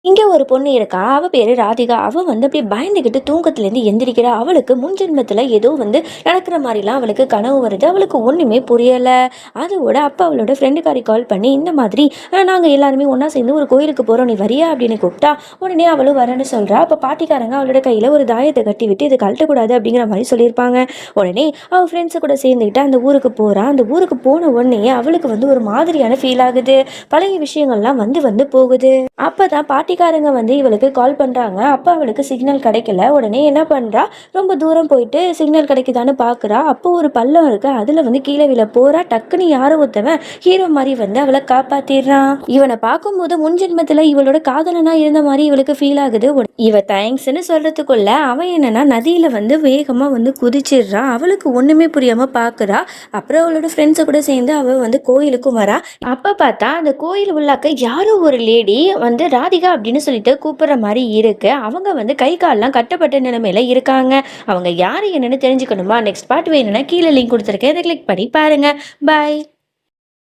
இங்க ஒரு பொண்ணு இருக்கா. அவ பேரு ராதிகா. அவ வந்து அப்படியே பயந்துகிட்டு தூக்கத்துலேருந்து எந்திரிக்கிறா. அவளுக்கு முன் ஜென்மத்துல ஏதோ வந்து நடக்கிற மாரிலாம் அவளுக்கு கனவு வருது. அவளுக்கு ஒண்ணுமே புரியல. அதோட அப்ப அவளோட ஃப்ரெண்டுக்காரி கால் பண்ணி, இந்த மாதிரி நாங்க எல்லாருமே ஒண்ணா சேர்ந்து ஒரு கோயிலுக்கு போறோம். நீ வரியா? அப்படின்னு கூப்பிட்டா, உடனே அவளும் வரேன்னு சொல்றா. அப்ப பாட்டிக்காரங்க அவளோட கையில ஒரு தாயத்த கட்டிவிட்டு, இது கழட்டக்கூடாது அப்படிங்கிற மாரி சொல்லியிருப்பாங்க. உடனே அவ ஃப்ரெண்ட்ஸ் கூட சேர்ந்துக்கிட்டு அந்த ஊருக்கு போறா. அந்த ஊருக்கு போன உடனேயே அவளுக்கு வந்து ஒரு மாதிரியான ஃபீல் ஆகுது. பழைய விஷயங்கள்லாம் வந்து வந்து போகுது. அப்பதான் பாட்டிக்காரங்க வந்து இவளுக்கு கால் பண்றாங்க. அப்ப அவளுக்கு சிக்னல் கிடைக்கல. உடனே என்ன பண்றா, ரொம்ப தூரம் போயிட்டு சிக்னல் கிடைக்குதான்னு பாக்குறா. அப்போ ஒரு பள்ளம் இருக்கு. அதுல வந்து கீழே விழ போறா. டக்குன்னு யாரோ ஒருத்தவன் ஹீரோ மாதிரி வந்து அவளை காப்பாத்திடுறான். இவனை பார்க்கும்போது முன் ஜென்மத்துல இவளோட காதலனா இருந்த மாதிரி இவளுக்கு ஃபீல் ஆகுது. இவ தேங்க்ஸ்ன்னு சொல்றதுக்குள்ள அவன் என்னன்னா நதியில வந்து வேகமா வந்து குதிச்சிடுறான். அவளுக்கு ஒண்ணுமே புரியாம பாக்குறா. அப்புறம் அவளோட ஃப்ரெண்ட்ஸை கூட சேர்ந்து அவ வந்து கோயிலுக்கும் வரா. அப்ப பார்த்தா அந்த கோயில் உள்ளாக்க யாரோ ஒரு லேடி வந்து ராதிகா அப்படின்னு சொல்லிட்டு கூப்பிடுற மாதிரி இருக்கு. அவங்க வந்து கை கால்லாம் கட்டப்பட்ட நிலைமையில இருக்காங்க. அவங்க யாரு என்னன்னு தெரிஞ்சுக்கணுமா? நெக்ஸ்ட் பார்ட் வேணும்னா கீழே லிங்க் கொடுத்துருக்கேன். இதை கிளிக் பண்ணி பாருங்க. பாய்.